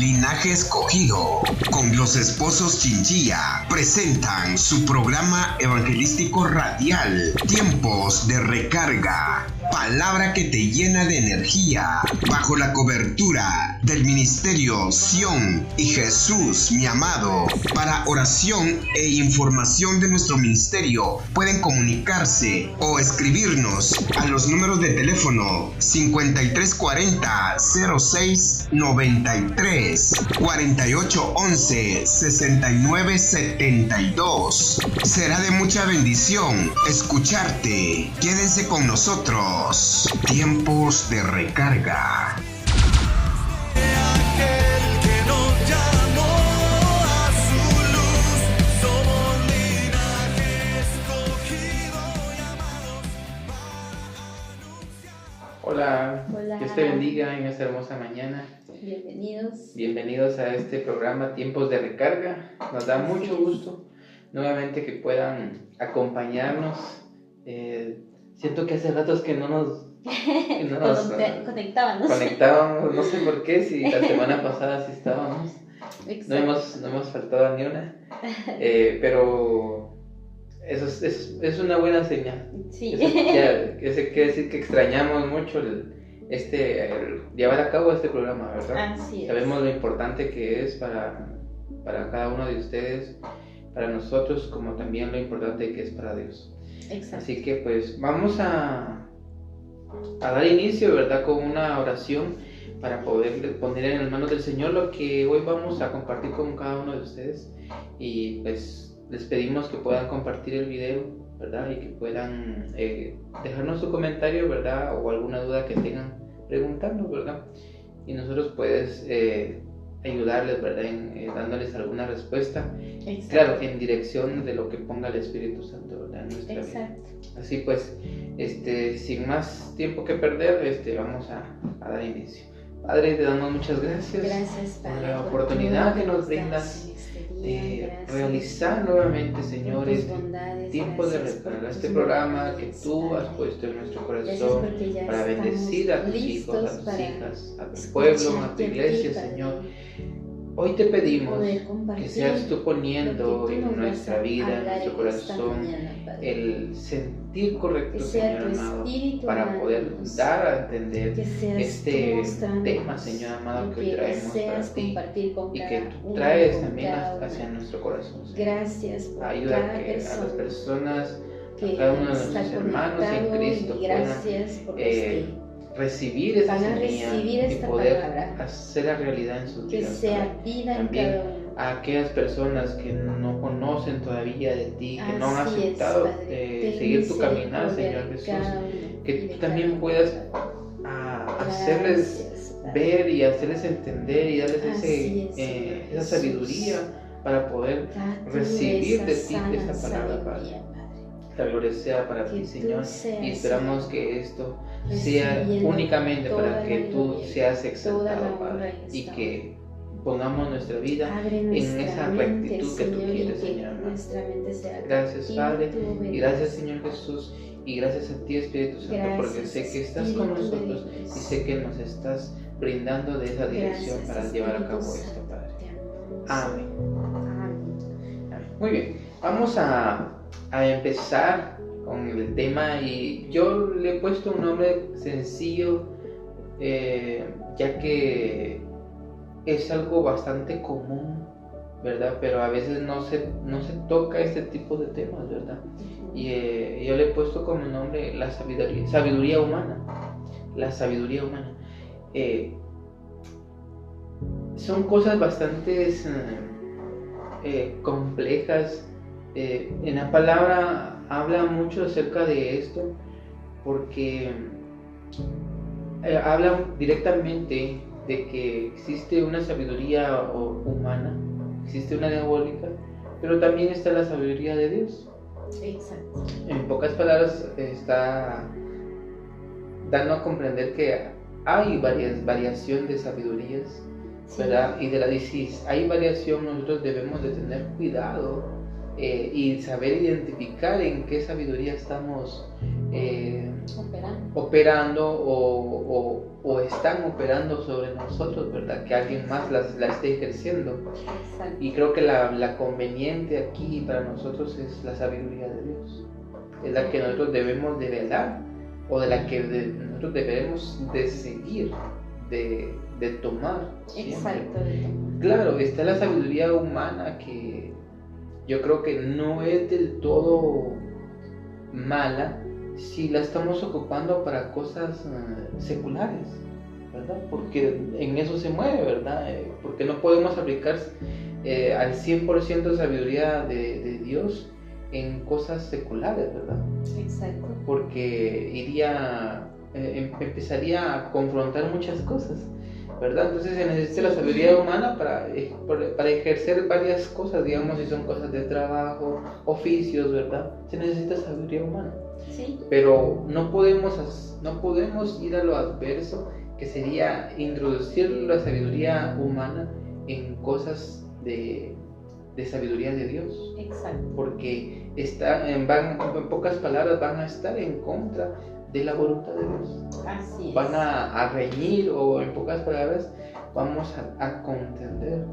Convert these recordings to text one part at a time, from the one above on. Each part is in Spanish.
Linaje Escogido, con los esposos Chinchilla, presentan su programa evangelístico radial, Tiempos de Recarga. Palabra que te llena de energía, bajo la cobertura del ministerio Sion y Jesús, mi amado. Para oración e información de nuestro ministerio, pueden comunicarse o escribirnos a los números de teléfono 5340 06 93, 4811 69 72. Será de mucha bendición escucharte. Quédense con nosotros. Tiempos de Recarga. Hola, Hola. Dios te bendiga en esta hermosa mañana. Bienvenidos a este programa Tiempos de Recarga. Nos da mucho gusto nuevamente que puedan acompañarnos. Siento que hace ratos que no nos conectábamos, no sé por qué, si la semana pasada sí estábamos. No hemos faltado ni una, pero eso es una buena señal. Sí. Eso quiere decir que extrañamos mucho el llevar a cabo este programa, ¿verdad? Así es. Sabemos lo importante que es para cada uno de ustedes, para nosotros, como también lo importante que es para Dios. Exacto. Así que pues vamos a dar inicio, ¿verdad? Con una oración para poder poner en las manos del Señor lo que hoy vamos a compartir con cada uno de ustedes. Y pues les pedimos que puedan compartir el video, ¿verdad? Y que puedan dejarnos su comentario, ¿verdad? O alguna duda que tengan, preguntarnos, ¿verdad? Y nosotros puedes ayudarles, ¿verdad? Dándoles alguna respuesta. Exacto. Claro, en dirección de lo que ponga el Espíritu Santo, ¿verdad? En nuestra Exacto. vida. Así pues, sin más tiempo que perder, vamos a dar inicio. Padre, te damos muchas gracias. Gracias, Padre, por la oportunidad que nos brindas de realizar nuevamente, Señor, este tiempo de recarga, este programa que tú has puesto en nuestro corazón para bendecir a tus hijos, a tus hijas, a tu pueblo, a tu iglesia, Señor. Hoy te pedimos que seas tú poniendo en nuestra vida, en nuestro corazón, el sentir correcto, Señor amado, para poder dar a entender este tema, Señor amado, que hoy traemos para ti y que tú traes también hacia nuestro corazón, Señor. Gracias por ayuda a que a las personas, a cada uno de nuestros hermanos en Cristo puedan recibir esa semilla y poder hacerla realidad en sus vidas. Que sea vida en cada uno. A aquellas personas que no conocen todavía de ti, que no han aceptado seguir tu caminar, Señor Jesús, que tú también puedas hacerles ver y hacerles entender y darles esa sabiduría para poder recibir de ti esta palabra, Padre. La gloria sea para ti, Señor, y esperamos que esto sea únicamente para que tú seas exaltado, Padre, y que pongamos nuestra vida en esa rectitud que tú quieres, Señor. Gracias, Padre, y gracias, Señor Jesús, y gracias a ti, Espíritu Santo, porque sé que estás con nosotros y sé que nos estás brindando de esa dirección para llevar a cabo esto, Padre. Amén. Muy bien, vamos a empezar con el tema, y yo le he puesto un nombre sencillo, ya que es algo bastante común, ¿verdad? Pero a veces no se toca este tipo de temas, ¿verdad? Y yo le he puesto como nombre la sabiduría humana. La sabiduría humana. Son cosas bastante complejas. En la palabra habla mucho acerca de esto, porque habla directamente de que existe una sabiduría humana, existe una diabólica, pero también está la sabiduría de Dios. Exacto. En pocas palabras está dando a comprender que hay variación de sabidurías, ¿verdad? Y si hay variación, nosotros debemos de tener cuidado y saber identificar en qué sabiduría estamos operando o están operando sobre nosotros, ¿verdad? Que alguien más la esté ejerciendo. Exacto. Y creo que la conveniente aquí para nosotros es la sabiduría de Dios. Es la que nosotros debemos de velar, o de la que nosotros debemos de seguir, de tomar siempre. Exacto. Claro, está la sabiduría humana, que yo creo que no es del todo mala si la estamos ocupando para cosas seculares, ¿verdad? Porque en eso se mueve, ¿verdad? Porque no podemos aplicar al 100% sabiduría de Dios en cosas seculares, ¿verdad? Exacto. Porque empezaría a confrontar muchas cosas, ¿verdad? Entonces se necesita la sabiduría humana para ejercer varias cosas, digamos, si son cosas de trabajo, oficios, ¿verdad? Se necesita sabiduría humana. Sí. Pero no podemos ir a lo adverso, que sería introducir la sabiduría humana en cosas de sabiduría de Dios. Exacto. Porque en pocas palabras, van a estar en contra de la voluntad de Dios. Así es. Van a reñir, o en pocas palabras, vamos a contender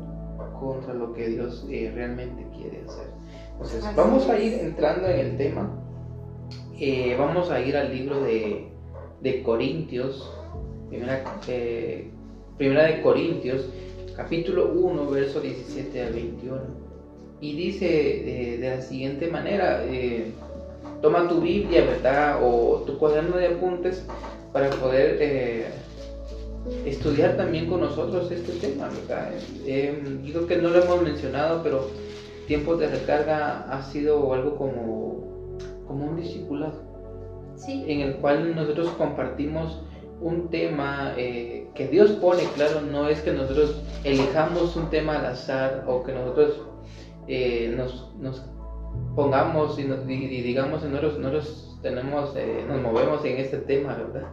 contra lo que Dios realmente quiere hacer. Entonces, vamos a ir entrando en el tema. Vamos a ir al libro de Corintios, primera de Corintios, capítulo 1, verso 17 al 21. Y dice de la siguiente manera: toma tu Biblia, ¿verdad? O tu cuaderno de apuntes para poder estudiar también con nosotros este tema, ¿verdad? Digo que no lo hemos mencionado, pero tiempos de recarga ha sido algo como un discipulado, sí, en el cual nosotros compartimos un tema que Dios pone. Claro, no es que nosotros elijamos un tema al azar, o que nosotros nos pongamos y digamos nosotros nos movemos en este tema, ¿verdad?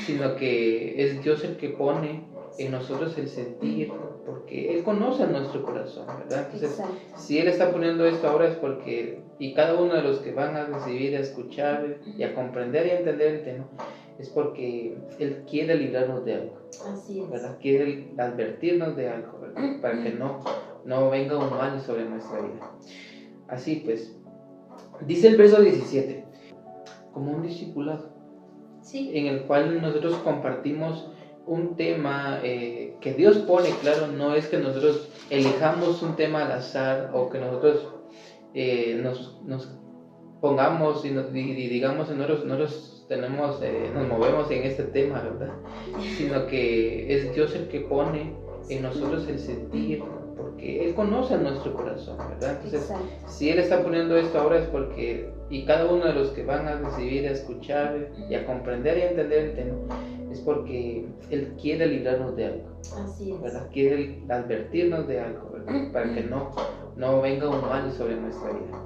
Sino que es Dios el que pone en nosotros el sentir, porque Él conoce nuestro corazón, ¿verdad? Entonces, exacto, si Él está poniendo esto ahora es porque, y cada uno de los que van a recibir, a escuchar y a comprender y a entender el tema, es porque Él quiere librarnos de algo. Así es, ¿verdad? Quiere advertirnos de algo, ¿verdad? Para que no venga un mal sobre nuestra vida. Así pues, dice el verso 17, como un discipulado, sí, en el cual nosotros compartimos un tema que Dios pone. Claro, no es que nosotros elijamos un tema al azar, o que nosotros nos pongamos y digamos nosotros nos movemos en este tema, ¿verdad? Sino que es Dios el que pone en nosotros el sentir, porque Él conoce nuestro corazón, ¿verdad? Entonces, exacto, si Él está poniendo esto ahora es porque, y cada uno de los que van a recibir, a escuchar y a comprender y a entender el tema, es porque Él quiere librarnos de algo. Así es, ¿verdad? Quiere advertirnos de algo, ¿verdad? Para que no venga un mal sobre nuestra vida.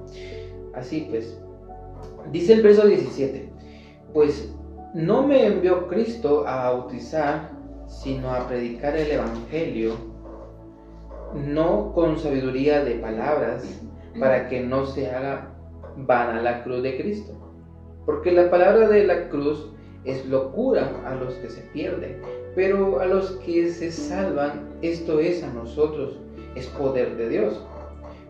Así pues, dice el verso 17, pues no me envió Cristo a bautizar, sino a predicar el evangelio, no con sabiduría de palabras, para que no se haga vana la cruz de Cristo. Porque la palabra de la cruz es locura a los que se pierden, pero a los que se salvan, esto es a nosotros, es poder de Dios.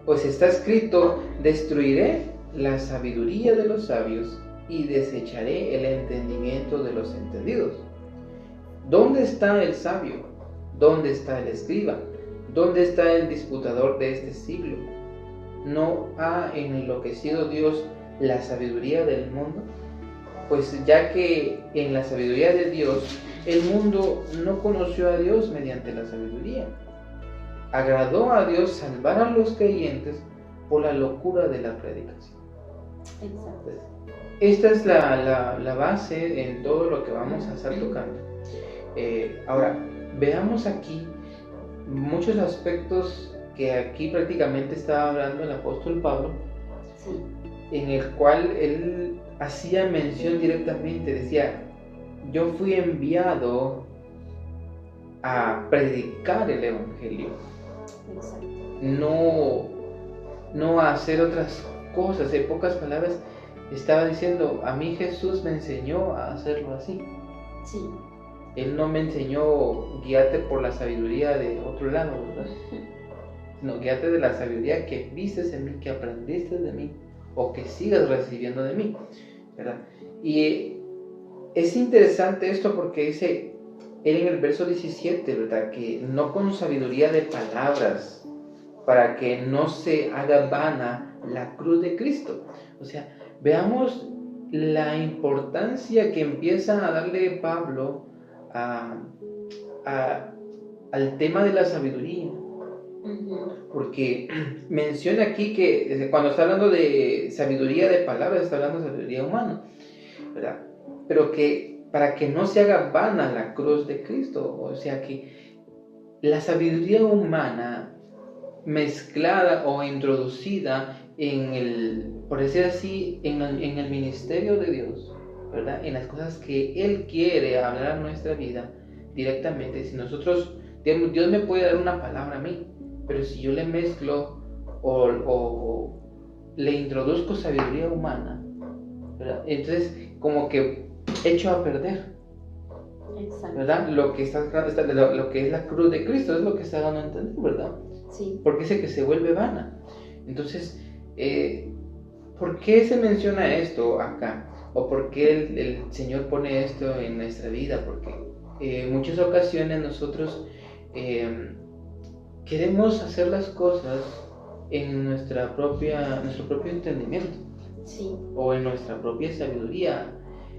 Pues está escrito: destruiré la sabiduría de los sabios y desecharé el entendimiento de los entendidos. ¿Dónde está el sabio? ¿Dónde está el escriba? ¿Dónde está el disputador de este siglo? ¿No ha enloquecido Dios la sabiduría del mundo? Pues ya que en la sabiduría de Dios el mundo no conoció a Dios mediante la sabiduría, agradó a Dios salvar a los creyentes por la locura de la predicación. exacto. Esta es la base en todo lo que vamos a estar tocando. Ahora, veamos aquí muchos aspectos que aquí prácticamente estaba hablando el apóstol Pablo, Sí, en el cual él hacía mención directamente, decía: yo fui enviado a predicar el evangelio, exacto. no a hacer otras cosas. En pocas palabras, estaba diciendo, a mí Jesús me enseñó a hacerlo así. Sí. Él no me enseñó, guíate por la sabiduría de otro lado, ¿verdad? No, guíate de la sabiduría que vistes en mí, que aprendiste de mí, o que sigas recibiendo de mí, ¿verdad? Y es interesante esto porque dice él en el verso 17, ¿verdad? Que no con sabiduría de palabras, para que no se haga vana la cruz de Cristo. O sea, veamos la importancia que empieza a darle Pablo al tema de la sabiduría. Porque menciona aquí que cuando está hablando de sabiduría de palabras, está hablando de sabiduría humana, ¿verdad? Pero que para que no se haga vana la cruz de Cristo, o sea que la sabiduría humana mezclada o introducida en el, por decir así, en el ministerio de Dios, ¿verdad? En las cosas que Él quiere hablar a nuestra vida directamente. Si nosotros, Dios me puede dar una palabra a mí, pero si yo le mezclo o le introduzco sabiduría humana, ¿verdad? Entonces como que echo a perder, ¿verdad? Lo que es la cruz de Cristo, es lo que está dando a entender, ¿verdad? Sí. Porque dice que se vuelve vana. Entonces, ¿por qué se menciona esto acá? ¿O por qué el Señor pone esto en nuestra vida? Porque en muchas ocasiones nosotros queremos hacer las cosas en nuestro propio entendimiento, sí, o en nuestra propia sabiduría,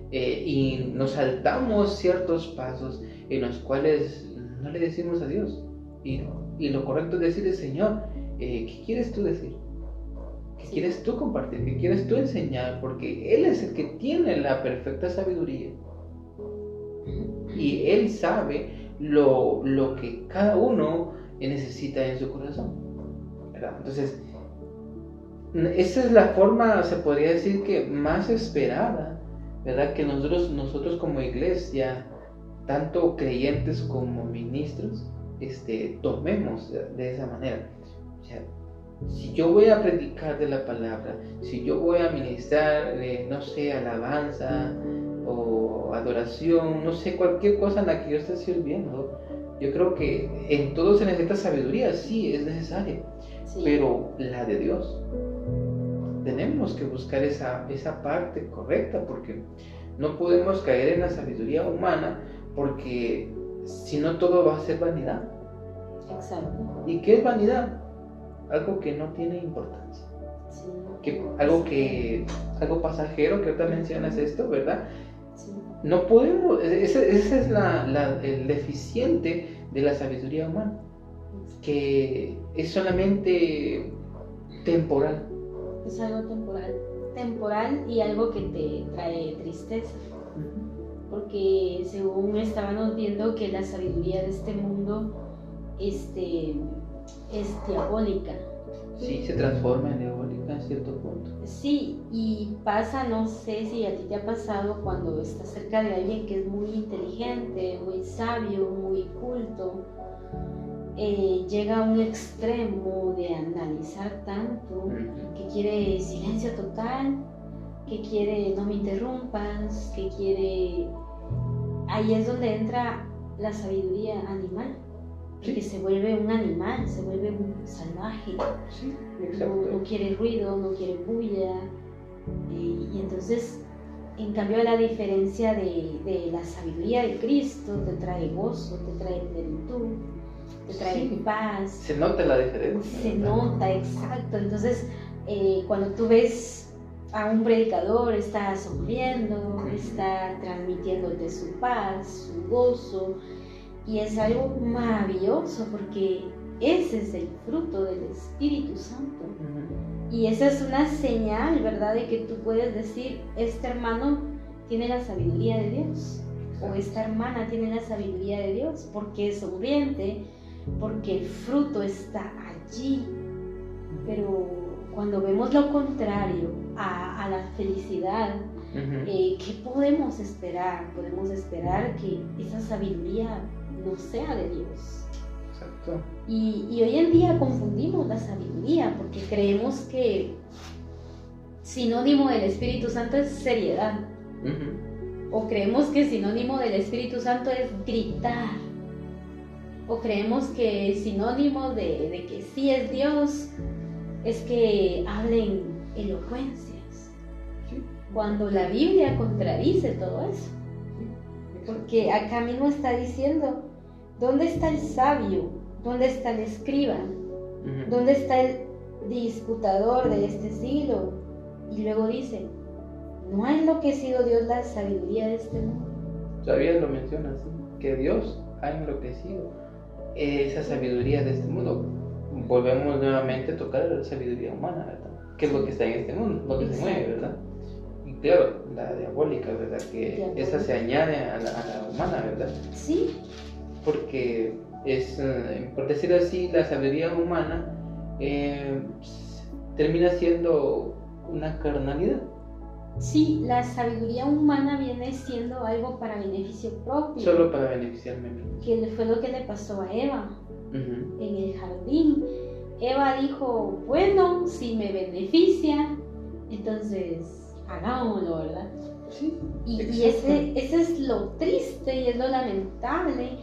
y nos saltamos ciertos pasos en los cuales no le decimos a Dios. Y lo correcto es decirle, Señor, ¿qué quieres tú decir? ¿Qué quieres tú compartir? ¿Qué quieres tú enseñar? Porque Él es el que tiene la perfecta sabiduría. Y Él sabe lo que cada uno necesita en su corazón, ¿verdad? Entonces, esa es la forma, se podría decir que más esperada, ¿verdad? Que nosotros como iglesia, tanto creyentes como ministros, tomemos de esa manera. O sea, si yo voy a predicar de la palabra, si yo voy a ministrar, no sé, alabanza o adoración, no sé, cualquier cosa en la que yo esté sirviendo, yo creo que en todo se necesita sabiduría, sí, es necesaria, sí, pero la de Dios. Tenemos que buscar esa parte correcta, porque no podemos caer en la sabiduría humana, porque si no todo va a ser vanidad. Exacto. ¿Y qué es vanidad? Algo que no tiene importancia. Sí. Algo pasajero, que ahorita mencionas esto, ¿verdad? Sí. No podemos, ese es el deficiente de la sabiduría humana, que es solamente temporal. Es algo temporal y algo que te trae tristeza. Porque según estábamos viendo que la sabiduría de este mundo es diabólica. Sí, se transforma en diabólica en cierto punto. Sí, y pasa, no sé si a ti te ha pasado, cuando estás cerca de alguien que es muy inteligente, muy sabio, muy culto, llega a un extremo de analizar tanto, que quiere silencio total, que quiere no me interrumpas, que quiere... Ahí es donde entra la sabiduría animal, porque se vuelve un animal, se vuelve un salvaje. Sí, no quiere ruido, no quiere bulla, y entonces, en cambio, la diferencia de la sabiduría de Cristo te trae gozo, te trae plenitud, te trae paz. Se nota la diferencia. Se nota, exacto. Entonces, cuando tú ves a un predicador, está sonriendo, está transmitiéndote su paz, su gozo, y es algo maravilloso, porque ese es el fruto del Espíritu Santo. Y esa es una señal, ¿verdad?, de que tú puedes decir, este hermano tiene la sabiduría de Dios, o esta hermana tiene la sabiduría de Dios, porque es sonriente, porque el fruto está allí. Pero cuando vemos lo contrario a la felicidad, ¿qué podemos esperar? Podemos esperar que esa sabiduría no sea de Dios. Exacto. Y hoy en día confundimos la sabiduría porque creemos que sinónimo del Espíritu Santo es seriedad. O creemos que sinónimo del Espíritu Santo es gritar. O creemos que sinónimo de que sí es Dios es que hablen elocuencias. Sí. Cuando la Biblia contradice todo eso. Porque acá mismo está diciendo, ¿dónde está el sabio? ¿Dónde está el escriba? ¿Dónde está el disputador de este siglo? Y luego dice, ¿no ha enloquecido Dios la sabiduría de este mundo? Todavía lo mencionas, ¿sí? Que Dios ha enloquecido esa sabiduría de este mundo. Volvemos nuevamente a tocar la sabiduría humana, ¿verdad? Que es lo que está en este mundo, lo que se mueve, ¿verdad? Y claro, la diabólica, ¿verdad? Que esa se añade a la humana, ¿verdad? Sí. Porque es, por decirlo así, la sabiduría humana termina siendo una carnalidad. Sí, la sabiduría humana viene siendo algo para beneficio propio. Solo para beneficiarme a mí. Que fue lo que le pasó a Eva en el jardín. Eva dijo, bueno, si me beneficia, entonces hagámoslo, ¿verdad? Sí. Y ese es lo triste y es lo lamentable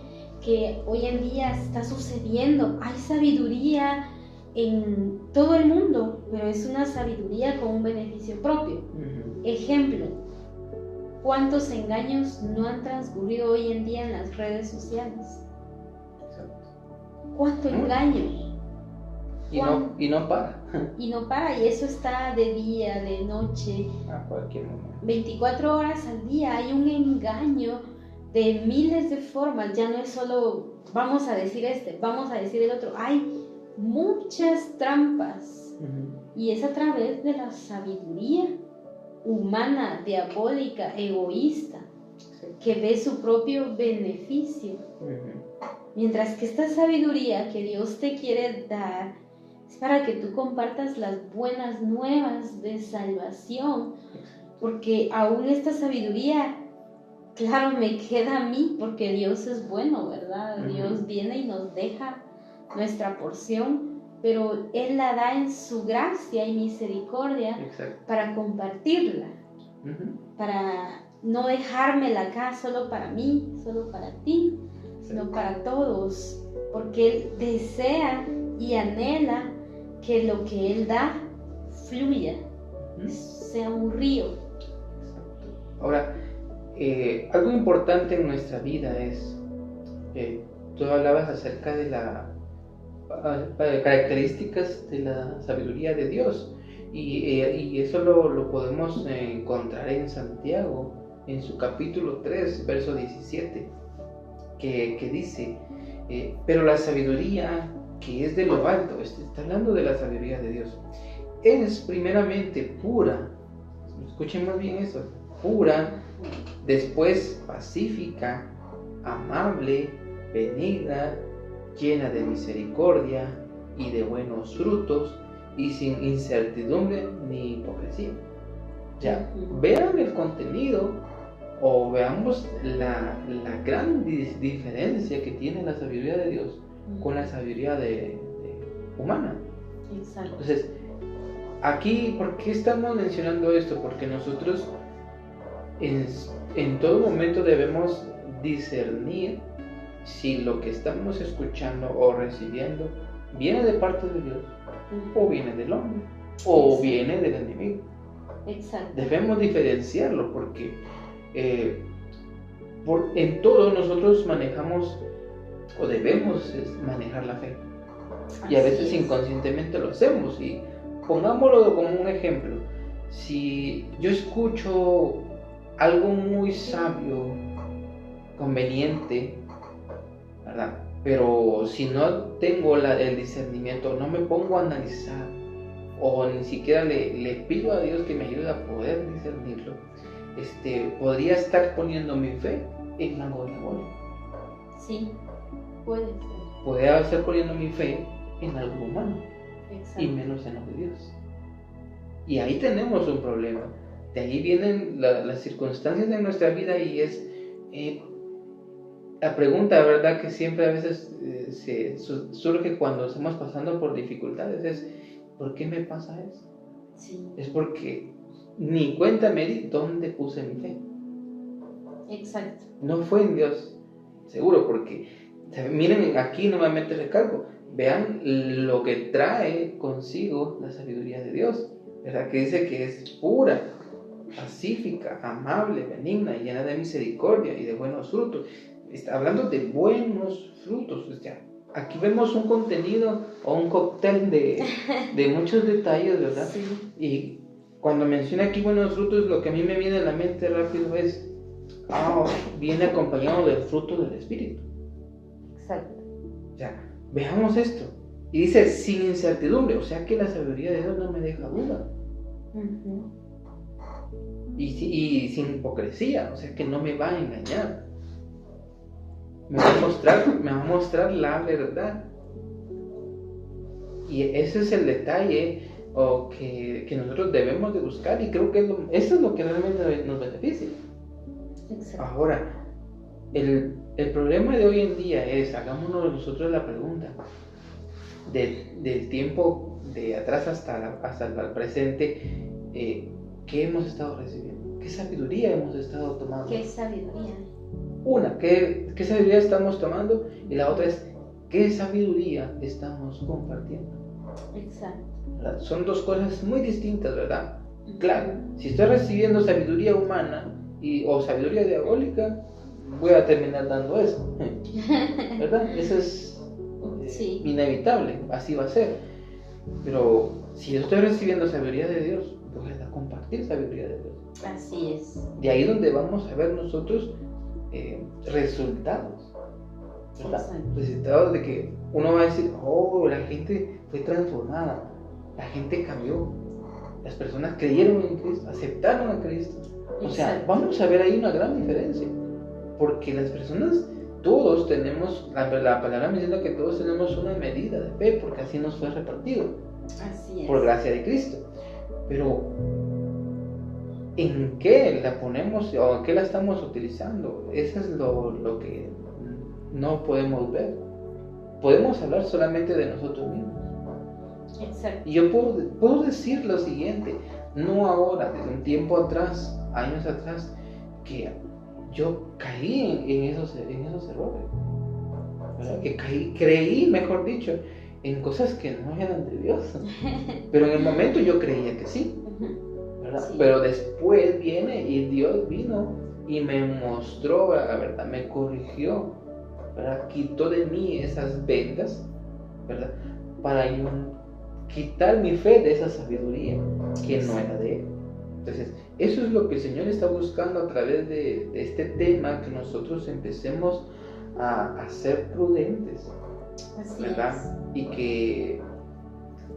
que hoy en día está sucediendo. Hay sabiduría en todo el mundo, pero es una sabiduría con un beneficio propio. Ejemplo, ¿cuántos engaños no han transcurrido hoy en día en las redes sociales? Exacto. ¿Cuánto engaño? Y no para. Y no para, y eso está de día, de noche. A cualquier momento. 24 horas al día hay un engaño de miles de formas. Ya no es solo vamos a decir vamos a decir el otro. Hay muchas trampas. Y es a través de la sabiduría humana, diabólica, egoísta, que ve su propio beneficio. Mientras que esta sabiduría que Dios te quiere dar es para que tú compartas las buenas nuevas de salvación, porque aún esta sabiduría, claro, me queda a mí, porque Dios es bueno, ¿verdad? Dios viene y nos deja nuestra porción, pero Él la da en su gracia y misericordia. Exacto. Para compartirla, para no dejármela acá solo para mí, solo para ti, sino para todos, porque Él desea y anhela que lo que Él da fluya, sea un río. Exacto. Ahora, algo importante en nuestra vida es, tú hablabas acerca de las características de la sabiduría de Dios, y eso lo podemos encontrar en Santiago, en su capítulo 3, verso 17, que dice, pero la sabiduría que es de lo alto, está hablando de la sabiduría de Dios, es primeramente pura, escuchen más bien eso, pura, después pacífica, amable, benigna, llena de misericordia y de buenos frutos, y sin incertidumbre ni hipocresía. Ya, vean el contenido o veamos la gran diferencia que tiene la sabiduría de Dios con la sabiduría humana. Exacto. Entonces, aquí, ¿por qué estamos mencionando esto? Porque nosotros en todo momento debemos discernir si lo que estamos escuchando o recibiendo viene de parte de Dios, o viene del hombre, o viene del enemigo. Exacto. Debemos diferenciarlo porque en todo nosotros manejamos o debemos manejar la fe. Y a veces inconscientemente lo hacemos. Y pongámoslo como un ejemplo. Si yo escucho algo muy sabio, conveniente, ¿verdad? Pero si no tengo el discernimiento, no me pongo a analizar, o ni siquiera le pido a Dios que me ayude a poder discernirlo, podría estar poniendo mi fe en algo diabólico. Sí, puede ser. Podría estar poniendo mi fe en algo humano. Exacto. Y menos en lo de Dios. Y ahí tenemos un problema. De ahí vienen las circunstancias de nuestra vida, y es la pregunta, ¿verdad?, que siempre a veces surge cuando estamos pasando por dificultades es, ¿por qué me pasa eso? Sí. Es porque ni cuenta me di dónde puse mi fe. Exacto. No fue en Dios, seguro, porque miren, aquí nuevamente recalco, vean lo que trae consigo la sabiduría de Dios, ¿verdad? Que dice que es pura, pacífica, amable, benigna, llena de misericordia y de buenos frutos. Está hablando de buenos frutos. O sea, aquí vemos un contenido o un cóctel de muchos detalles, ¿verdad? Sí. Y cuando menciona aquí buenos frutos, lo que a mí me viene a la mente rápido es, viene acompañado del fruto del Espíritu. Exacto. O sea, veamos esto. Y dice, sin incertidumbre, o sea que la sabiduría de Dios no me deja duda. Uh-huh. Y sin hipocresía, o sea que no me va a engañar. Me va a mostrar la verdad. Y ese es el detalle que nosotros debemos de buscar, y creo que eso es lo que realmente nos beneficia. Exacto. Ahora, el problema de hoy en día es, hagámonos nosotros la pregunta, del tiempo de atrás hasta el presente, ¿qué hemos estado recibiendo? ¿Qué sabiduría hemos estado tomando? ¿Qué sabiduría? Una, ¿qué sabiduría estamos tomando? Y la otra es, ¿qué sabiduría estamos compartiendo? Exacto. ¿Verdad? Son dos cosas muy distintas, ¿verdad? Claro, si estoy recibiendo sabiduría humana o sabiduría diabólica, voy a terminar dando eso, ¿verdad? Eso es sí. Inevitable, así va a ser. Pero si yo estoy recibiendo sabiduría de Dios, voy a compartir sabiduría de Dios. Así es. De ahí donde vamos a ver nosotros resultados, ¿verdad? Resultados de que uno va a decir, la gente fue transformada, la gente cambió, las personas creyeron en Cristo, aceptaron a Cristo. O sea, vamos a ver ahí una gran diferencia, porque las personas, todos tenemos, la palabra me dice que todos tenemos una medida de fe, porque así nos fue repartido. Así es. Por gracia de Cristo. Pero ¿en qué la ponemos o en qué la estamos utilizando? Eso es lo que no podemos ver. Podemos hablar solamente de nosotros mismos. Exacto. Y yo puedo decir lo siguiente, no ahora, desde un tiempo atrás, años atrás, que yo caí en esos errores, ¿verdad? Que creí, mejor dicho, en cosas que no eran de Dios. Pero en el momento yo creía que sí, ¿verdad? Sí. Pero después viene y Dios vino y me mostró la verdad, me corrigió, ¿verdad? Quitó de mí esas vendas, ¿verdad? Para quitar mi fe de esa sabiduría que no era de Él. Entonces, eso es lo que el Señor está buscando a través de este tema, que nosotros empecemos a ser prudentes, así ¿verdad? Es. Y que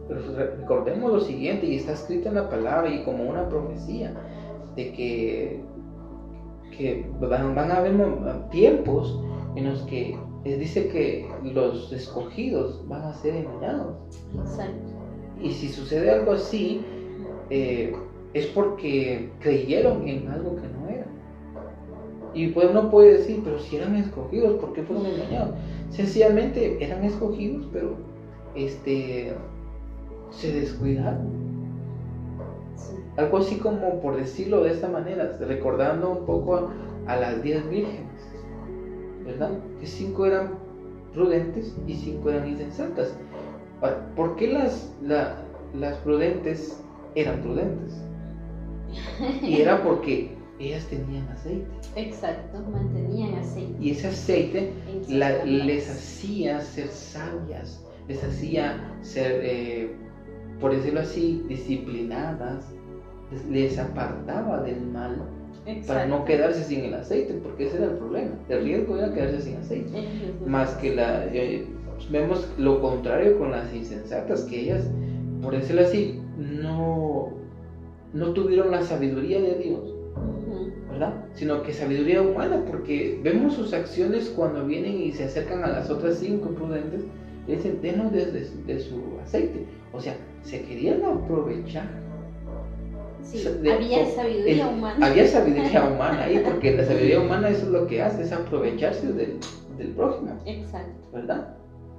recordemos lo siguiente, y está escrito en la palabra y como una profecía, de que van a haber tiempos en los que dice que los escogidos van a ser engañados. Exacto. Y si sucede algo así, es porque creyeron en algo que no era. Y pues uno puede decir, pero si eran escogidos, ¿por qué fueron engañados? Sencillamente eran escogidos, pero se descuidaron. Sí. Algo así como, por decirlo de esta manera, recordando un poco a las 10 vírgenes, ¿verdad? Que 5 eran prudentes y 5 eran insensatas. Ahora, ¿por qué las prudentes eran prudentes? Y era porque ellas tenían aceite. Exacto, mantenían aceite. Y ese aceite les hacía ser sabias, les hacía ser, por decirlo así, disciplinadas, les apartaba del mal. Exacto. Para no quedarse sin el aceite, porque ese era el problema. El riesgo era quedarse sin aceite. Más que vemos lo contrario con las insensatas, que ellas, por decirlo así, no tuvieron la sabiduría de Dios, ¿verdad? Sino que sabiduría humana, porque vemos sus acciones cuando vienen y se acercan a las otras 5 prudentes, y dicen, denos de su aceite. O sea, se querían aprovechar Sí, había sabiduría humana. Había sabiduría humana ahí, porque la sabiduría humana eso es lo que hace, es aprovecharse del prójimo. Exacto. ¿Verdad?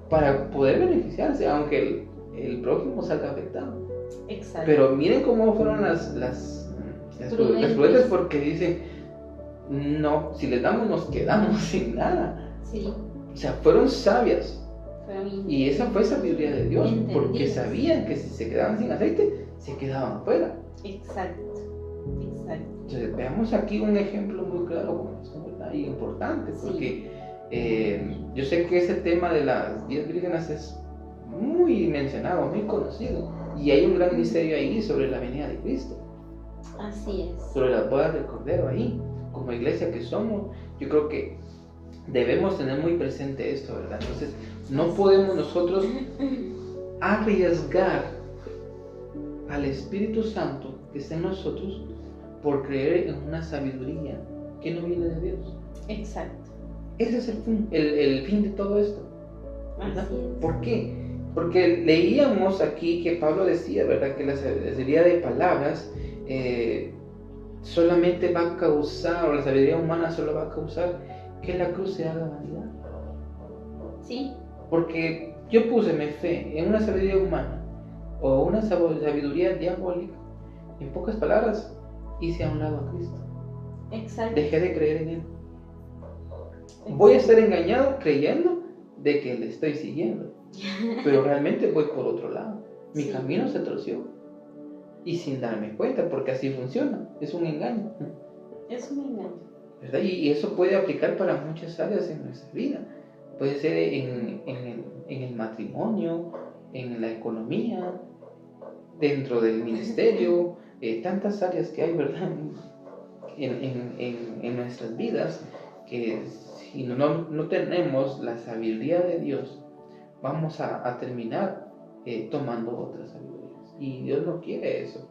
Para poder beneficiarse, aunque el prójimo salga afectado. Exacto. Pero miren cómo fueron las prudentes, porque dicen, no, si les damos nos quedamos sin nada. Sí. O sea, fueron sabias. Y esa fue sabiduría de Dios, porque sabían que si se quedaban sin aceite, se quedaban afuera. Exacto. Entonces, veamos aquí un ejemplo muy claro con eso, ¿verdad? Y importante, porque yo sé que ese tema de las 10 vírgenes es muy mencionado, muy conocido, y hay un gran misterio ahí sobre la venida de Cristo. Así es. Sobre las bodas del Cordero ahí, como iglesia que somos, yo creo que debemos tener muy presente esto, ¿verdad? Entonces, no podemos nosotros arriesgar al Espíritu Santo que está en nosotros por creer en una sabiduría que no viene de Dios. Exacto. Ese es el fin de todo esto, ¿verdad? Así es. ¿Por qué? Porque leíamos aquí que Pablo decía, ¿verdad?, que la sabiduría de palabras solamente va a causar, o la sabiduría humana solo va a causar que la cruz se haga vanidad. Sí. Porque yo puse mi fe en una sabiduría humana o una sabiduría diabólica, en pocas palabras, hice a un lado a Cristo. Exacto. Dejé de creer en Él. Voy a estar engañado creyendo de que le estoy siguiendo, pero realmente voy por otro lado. Mi camino se torció y sin darme cuenta, porque así funciona. Es un engaño. Es un engaño, ¿verdad? Y eso puede aplicar para muchas áreas en nuestra vida. Puede ser en el matrimonio, en la economía, dentro del ministerio, tantas áreas que hay, ¿verdad?, en nuestras vidas, que si no tenemos la sabiduría de Dios, vamos a terminar tomando otras sabidurías. Y Dios no quiere eso.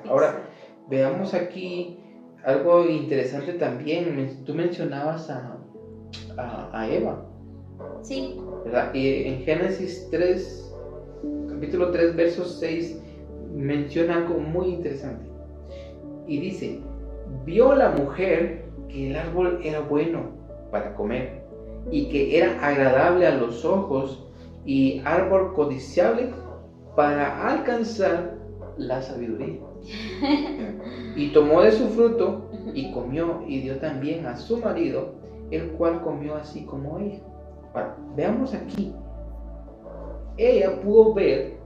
Ahora, veamos aquí algo interesante también. Tú mencionabas a Eva. Sí. ¿Verdad? Y en Génesis 3, capítulo 3, verso 6, menciona algo muy interesante. Y dice, vio la mujer que el árbol era bueno para comer y que era agradable a los ojos y árbol codiciable para alcanzar la sabiduría. Y tomó de su fruto y comió y dio también a su marido, el cual comió así como ella. Ahora, veamos aquí. Ella pudo ver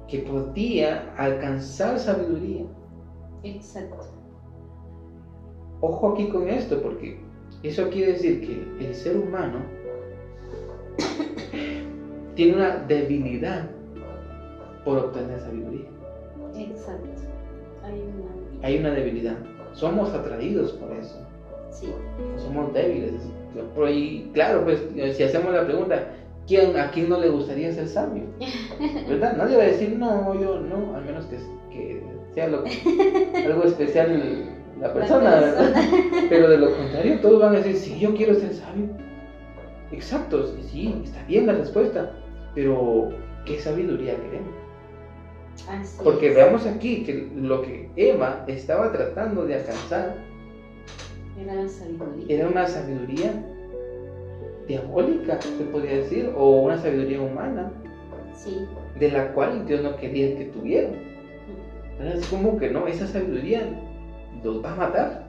que podía alcanzar sabiduría. Exacto. Ojo aquí con esto, porque eso quiere decir que el ser humano tiene una debilidad por obtener sabiduría. Exacto. Hay una debilidad. Somos atraídos por eso. Sí. Somos débiles. Por ahí, claro, pues si hacemos la pregunta, ¿a quién no le gustaría ser sabio? ¿Verdad? Nadie va a decir, no, yo no, al menos que sea algo especial la persona, ¿verdad? Pero de lo contrario, todos van a decir, sí, yo quiero ser sabio. Exacto, sí, está bien la respuesta, pero ¿qué sabiduría queremos? Así Porque es. veamos aquí que lo que Eva estaba tratando de alcanzar era una sabiduría diabólica, se podría decir, o una sabiduría humana, sí, de la cual Dios no quería que tuvieran. Es como que no, esa sabiduría los va a matar,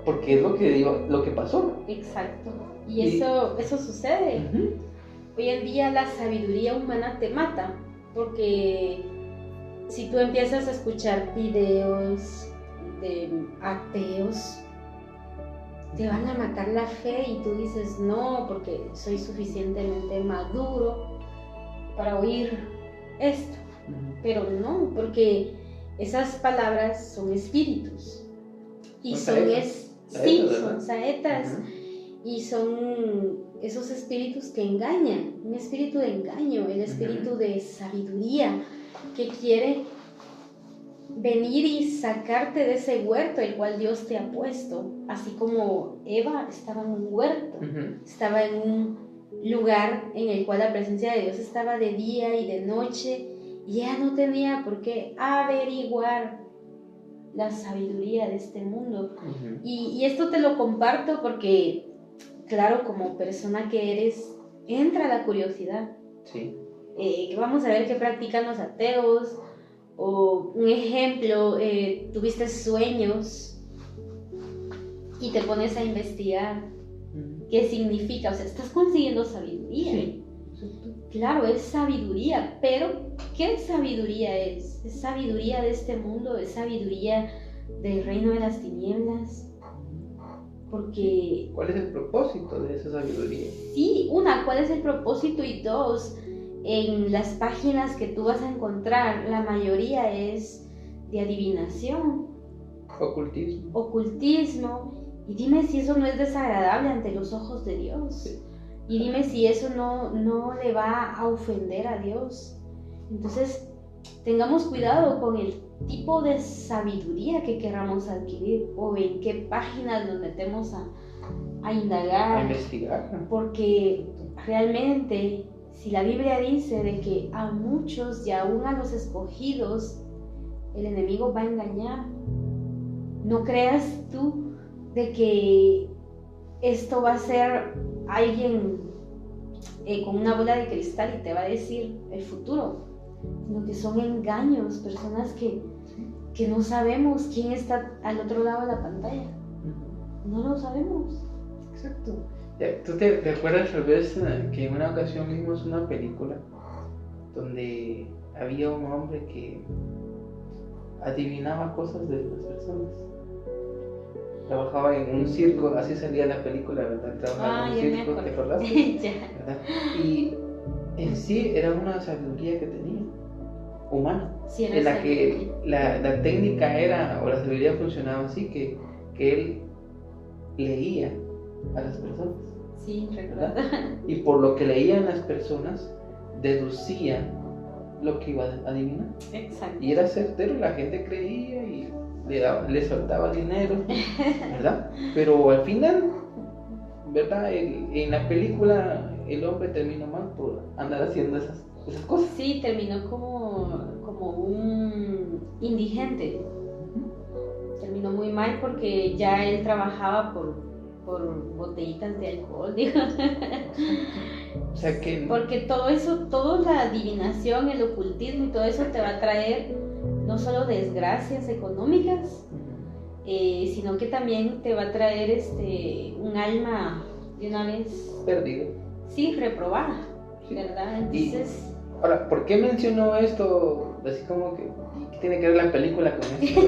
porque es lo que pasó. Exacto. Y eso sucede. Uh-huh. Hoy en día la sabiduría humana te mata, porque si tú empiezas a escuchar videos de ateos, te van a matar la fe y tú dices, no, porque soy suficientemente maduro para oír esto. Uh-huh. Pero no, porque esas palabras son espíritus. Y son saetas. Uh-huh. Y son esos espíritus que engañan, un espíritu de engaño, el espíritu uh-huh. de sabiduría, que quiere venir y sacarte de ese huerto el cual Dios te ha puesto, así como Eva estaba en un huerto, uh-huh. estaba en un lugar en el cual la presencia de Dios estaba de día y de noche, y ella no tenía por qué averiguar la sabiduría de este mundo. Y esto te lo comparto porque, claro, como persona que eres, entra la curiosidad. Sí. Vamos a ver qué practican los ateos, o un ejemplo, tuviste sueños y te pones a investigar qué significa, o sea, estás consiguiendo sabiduría. Sí. Claro, es sabiduría, pero ¿qué sabiduría es? ¿Es sabiduría de este mundo? ¿Es sabiduría del reino de las tinieblas? Porque... ¿Cuál es el propósito de esa sabiduría? Sí, ¿cuál es el propósito? Y dos, en las páginas que tú vas a encontrar, la mayoría es de adivinación. Ocultismo. Y dime si eso no es desagradable ante los ojos de Dios. Sí. Y dime si eso no le va a ofender a Dios. Entonces, tengamos cuidado con el tipo de sabiduría que queramos adquirir o en qué páginas nos metemos a indagar. A investigar. Porque realmente, si la Biblia dice de que a muchos y aún a los escogidos el enemigo va a engañar, no creas tú de que esto va a ser alguien con una bola de cristal y te va a decir el futuro, sino que son engaños, personas que no sabemos quién está al otro lado de la pantalla. No lo sabemos. Exacto. ¿Tú te acuerdas tal vez que en una ocasión vimos una película donde había un hombre que adivinaba cosas de las personas? Trabajaba en un circo, así salía la película, ¿verdad? Trabajaba en un circo, ¿te acordás? ¿Verdad? Y en sí era una sabiduría que tenía, humana, sí, en la que la técnica era, o la sabiduría funcionaba así, que él leía a las personas. Sí, recuerdo. Y por lo que leían las personas, deducía lo que iba a adivinar. Exacto. Y era certero, la gente creía y le soltaba dinero, ¿verdad? Pero al final, ¿verdad? En la película el hombre terminó mal por andar haciendo esas cosas. Sí, terminó como un indigente. Terminó muy mal porque ya él trabajaba por botellitas de alcohol, digo. O sea que... Porque todo eso, toda la adivinación, el ocultismo y todo eso te va a traer no solo desgracias económicas, sino que también te va a traer un alma de una vez perdida. Sí, reprobada, sí. ¿Verdad? Entonces... Ahora, ¿por qué mencionó esto? Así como que, ¿qué tiene que ver la película con esto?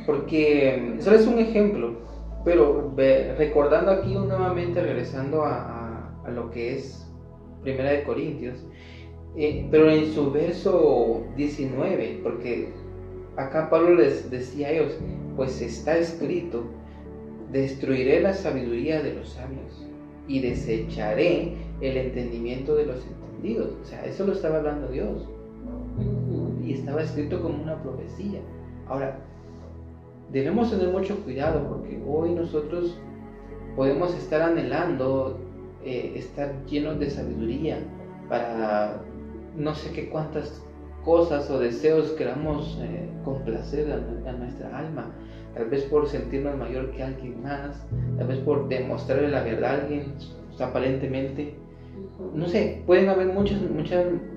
Porque solo es un ejemplo, pero recordando aquí nuevamente, regresando a lo que es Primera de Corintios, pero en su verso 19, porque acá Pablo les decía a ellos, pues está escrito, destruiré la sabiduría de los sabios y desecharé el entendimiento de los entendidos. O sea, eso lo estaba hablando Dios y estaba escrito como una profecía. Ahora, debemos tener mucho cuidado porque hoy nosotros podemos estar anhelando estar llenos de sabiduría para no sé qué cuántas cosas o deseos queramos complacer a nuestra alma, tal vez por sentirnos mayor que alguien más, tal vez por demostrarle la verdad a alguien, o sea, aparentemente, no sé, pueden haber muchas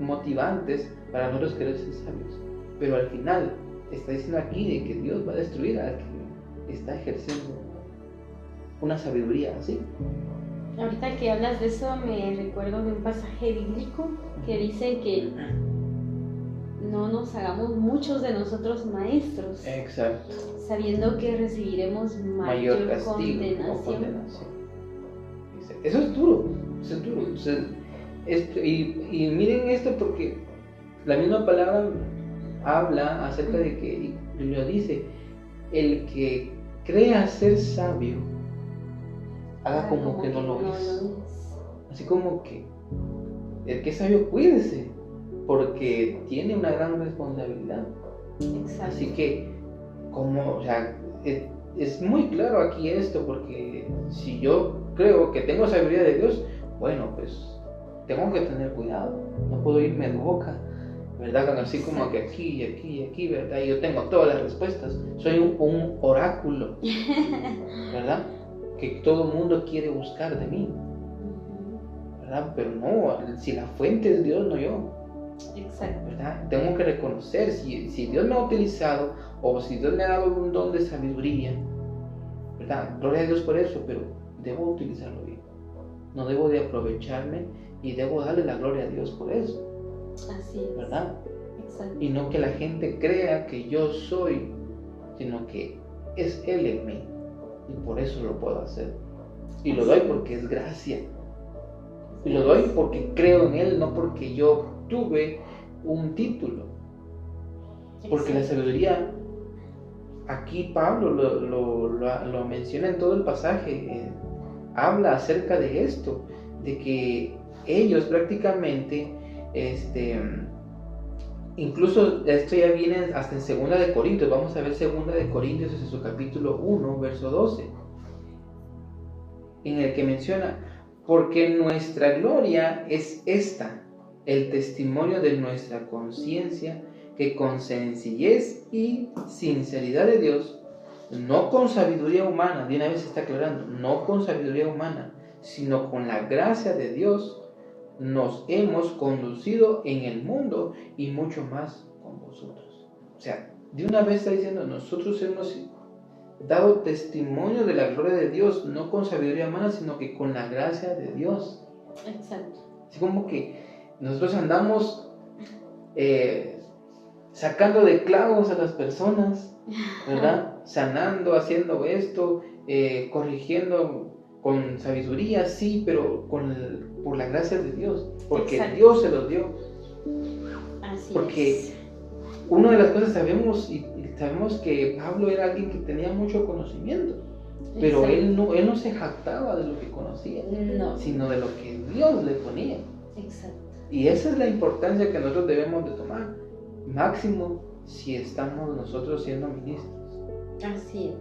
motivantes para nosotros querer ser sabios, pero al final está diciendo aquí de que Dios va a destruir a quien está ejerciendo una sabiduría así. Ahorita que hablas de eso me recuerdo de un pasaje bíblico que dice que no nos hagamos muchos de nosotros maestros. Exacto. Sabiendo que recibiremos mayor castigo condenación. Eso es duro, eso es duro. O sea, y miren esto porque la misma palabra habla acerca de que, y lo dice, el que crea ser sabio, haga como que no lo es. Así como que el que es sabio, cuídese, porque tiene una gran responsabilidad. Exacto. Así que, o sea, es muy claro aquí esto, porque si yo creo que tengo sabiduría de Dios, bueno, pues tengo que tener cuidado, no puedo irme de boca ¿verdad? Cuando así como que aquí y aquí y aquí, ¿verdad? Y yo tengo todas las respuestas. Soy un oráculo, ¿verdad? Que todo el mundo quiere buscar de mí, ¿verdad? Pero no, si la fuente es Dios, no yo. Exacto. ¿Verdad? Tengo que reconocer si Dios me ha utilizado o si Dios me ha dado un don de sabiduría, ¿verdad? Gloria a Dios por eso, pero debo utilizarlo bien. No debo de aprovecharme y debo darle la gloria a Dios por eso. Así es. ¿Verdad? Exacto. Y no que la gente crea que yo soy, sino que es Él en mí. Y por eso lo puedo hacer. Y lo doy porque es gracia. Y lo doy porque creo en Él, no porque yo tuve un título. Porque la sabiduría, aquí Pablo lo menciona en todo el pasaje, habla acerca de esto, de que ellos prácticamente, incluso esto ya viene hasta en 2 de Corintios, vamos a ver 2 de Corintios en su capítulo 1, verso 12, en el que menciona, porque nuestra gloria es esta, el testimonio de nuestra conciencia, que con sencillez y sinceridad de Dios, no con sabiduría humana, de una vez está aclarando, no con sabiduría humana, sino con la gracia de Dios, nos hemos conducido en el mundo y mucho más con vosotros. O sea, de una vez está diciendo, nosotros hemos dado testimonio de la gloria de Dios, no con sabiduría humana, sino que con la gracia de Dios. Exacto. Así como que nosotros andamos sacando de clavos a las personas, ¿verdad? Sanando, haciendo esto, corrigiendo con sabiduría, sí, pero por la gracia de Dios, porque exacto, Dios se los dio. Así porque es. Una de las cosas sabemos que Pablo era alguien que tenía mucho conocimiento, pero él no se jactaba de lo que conocía, no, sino de lo que Dios le ponía. Exacto. Y esa es la importancia que nosotros debemos de tomar, máximo si estamos nosotros siendo ministros. Así es.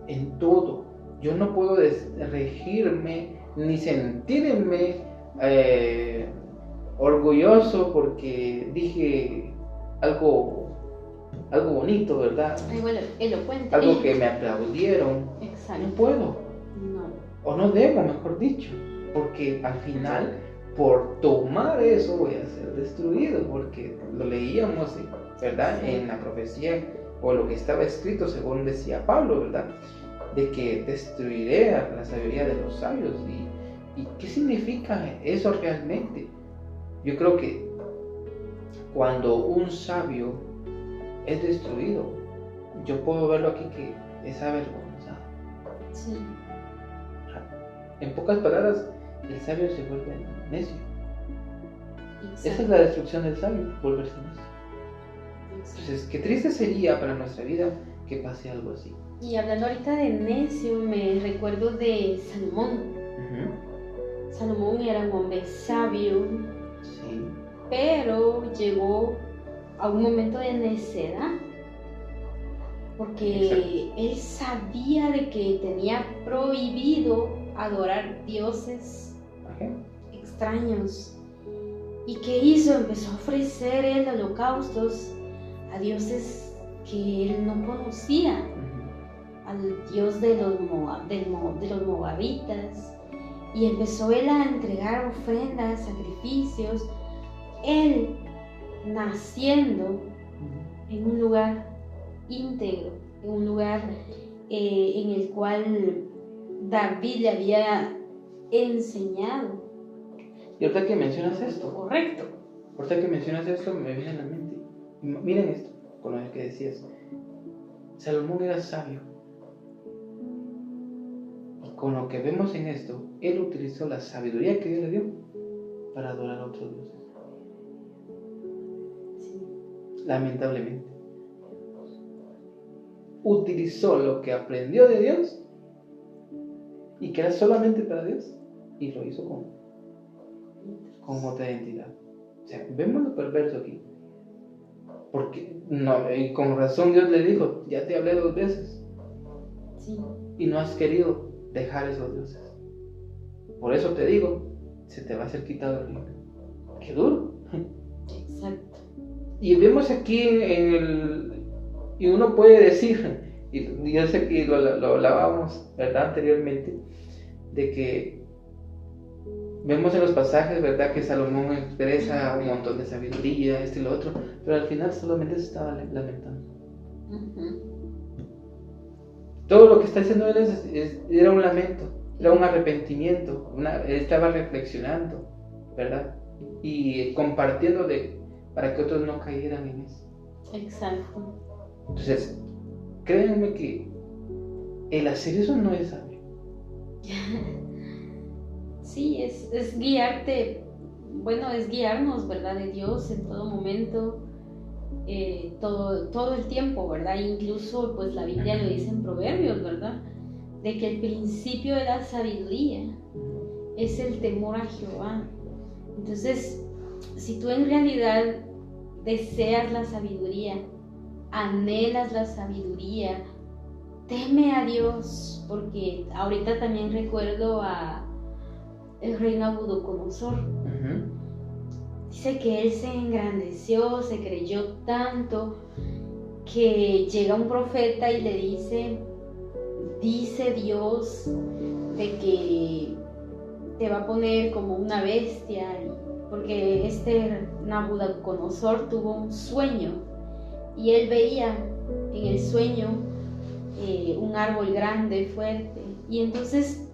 En todo. Yo no puedo regirme ni sentirme orgulloso porque dije algo bonito, ¿verdad? Algo elocuente. Algo que me aplaudieron. Exacto. No puedo. No. O no debo, mejor dicho. Porque al final, por tomar eso, voy a ser destruido. Porque lo leíamos, ¿verdad? En la profecía, o lo que estaba escrito, según decía Pablo, ¿verdad? De que destruiré a la sabiduría de los sabios. ¿Y qué significa eso realmente? Yo creo que cuando un sabio es destruido, yo puedo verlo aquí que es avergonzado. Sí. En pocas palabras, el sabio se vuelve necio. Exacto. Esa es la destrucción del sabio, volverse necio. Entonces, qué triste sería para nuestra vida que pase algo así. Y hablando ahorita de necio, me recuerdo de Salomón. Uh-huh. Salomón era un hombre sabio, sí, pero llegó a un momento de necedad, porque exacto, él sabía de que tenía prohibido adorar dioses extraños. ¿Y qué hizo? Empezó a ofrecer él holocaustos a dioses que él no conocía. Al dios de los moabitas, y empezó él a entregar ofrendas, sacrificios, él naciendo en un lugar íntegro, en un lugar en el cual David le había enseñado. Y ahorita que mencionas esto, correcto, ahorita que mencionas esto me viene a la mente, miren esto, con lo que decías, Salomón era sabio. Con lo que vemos en esto, él utilizó la sabiduría que Dios le dio para adorar a otros dioses. Sí. Lamentablemente. Utilizó lo que aprendió de Dios y que era solamente para Dios y lo hizo con otra identidad. O sea, vemos lo perverso aquí. Porque, no, y con razón Dios le dijo, ya te hablé 2 veces. Sí. Y no has querido dejar esos dioses. Por eso te digo, se te va a ser quitado el reino. ¡Qué duro! Exacto. Y vemos aquí y uno puede decir, y yo sé que lo hablábamos, ¿verdad? Anteriormente, de que vemos en los pasajes, ¿verdad? Que Salomón expresa un montón de sabiduría, esto y lo otro, pero al final solamente se estaba lamentando. Todo lo que está diciendo él era un lamento, era un arrepentimiento, él estaba reflexionando, ¿verdad? Y compartiendo para que otros no cayeran en eso. Exacto. Entonces, créanme que el hacer eso no es sabio. Sí, es guiarte, es guiarnos, ¿verdad? De Dios en todo momento, todo el tiempo, ¿verdad? Incluso, pues la Biblia lo dice en Proverbios, ¿verdad? De que el principio de la sabiduría es el temor a Jehová. Entonces, si tú en realidad deseas la sabiduría, anhelas la sabiduría, teme a Dios, porque ahorita también recuerdo a el rey Nabucodonosor. Dice que él se engrandeció, se creyó tanto, que llega un profeta y le dice Dios de que te va a poner como una bestia, porque este Nabucodonosor tuvo un sueño y él veía en el sueño un árbol grande, fuerte, y entonces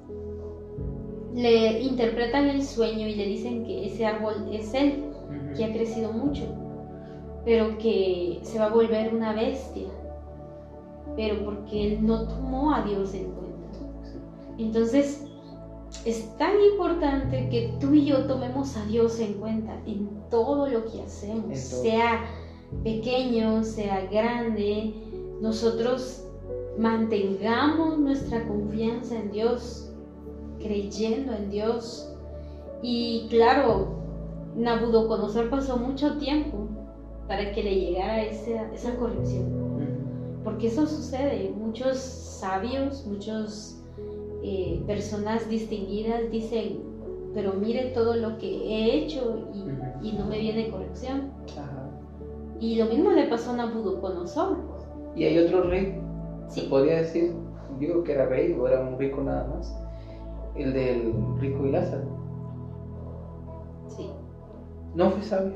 le interpretan el sueño y le dicen que ese árbol es él, que ha crecido mucho, pero que se va a volver una bestia, pero porque él no tomó a Dios en cuenta. Entonces es tan importante que tú y yo tomemos a Dios en cuenta en todo lo que hacemos, sea pequeño, sea grande. Nosotros mantengamos nuestra confianza en Dios, creyendo en Dios. Y claro, Nabucodonosor pasó mucho tiempo para que le llegara esa corrección, porque eso sucede. Muchos sabios, muchas personas distinguidas dicen, pero mire todo lo que he hecho y no me viene corrección. Y lo mismo le pasó a Nabucodonosor. Y hay otro rey, ¿sí? Se podría decir, digo que era rey o era un rico nada más, el del rico y Lázaro. Sí. No fue sabio,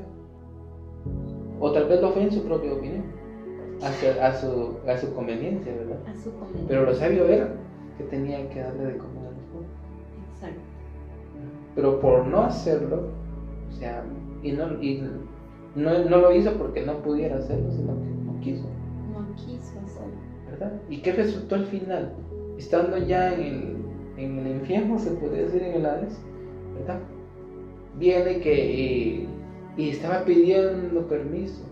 o tal vez lo fue en su propia opinión, a su conveniencia, ¿verdad? A su conveniencia. Pero lo sabio era que tenía que darle de comer a los pobres. Exacto. Pero por no hacerlo, o sea, y no lo hizo porque no pudiera hacerlo, sino que no quiso. No quiso hacerlo. ¿Verdad? ¿Y qué resultó al final? Estando ya en el infierno, se podría decir, en el Hades, ¿verdad? Viene y estaba pidiendo permiso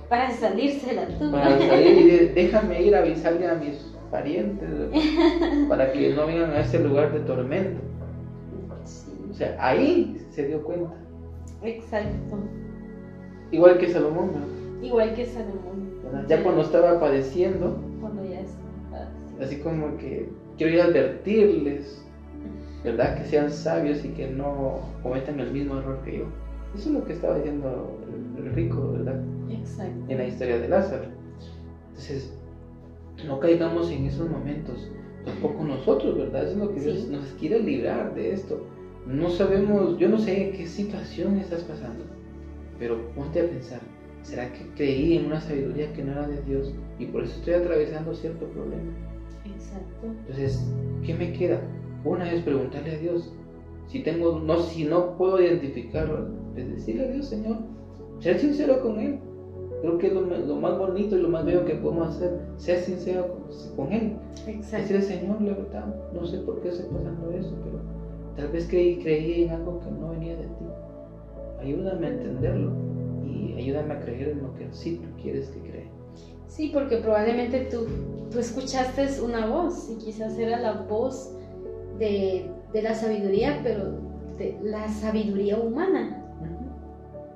para salirse de la tumba. Para salir y déjame ir a avisarle a mis parientes, para que no vengan a ese lugar de tormento. Sí. O sea, ahí se dio cuenta. Exacto. Igual que Salomón, ¿no? Igual que Salomón. ¿Verdad? Ya cuando estaba padeciendo, cuando ya estaba padeciendo, así como que quiero ir a advertirles, ¿verdad? Que sean sabios y que no cometan el mismo error que yo. Eso es lo que estaba diciendo el rico, ¿verdad? Exacto. En la historia de Lázaro. Entonces, no caigamos en esos momentos, tampoco nosotros, ¿verdad? Eso es lo que Dios nos quiere librar de esto. No sabemos, yo no sé qué situación estás pasando, pero ponte a pensar, ¿será que creí en una sabiduría que no era de Dios y por eso estoy atravesando cierto problema? Exacto. Entonces, ¿qué me queda? Una es preguntarle a Dios. Si no puedo identificarlo, pues decirle a Dios, Señor, ser sincero con Él. Creo que es lo más bonito y lo más bello que podemos hacer, ser sincero con Él. Exacto. Decirle, Señor, la verdad, no sé por qué estoy pasando eso, pero tal vez creí en algo que no venía de ti. Ayúdame a entenderlo y ayúdame a creer en lo que sí tú quieres que crea. Sí, porque probablemente tú escuchaste una voz y quizás era la voz de la sabiduría, pero de la sabiduría humana.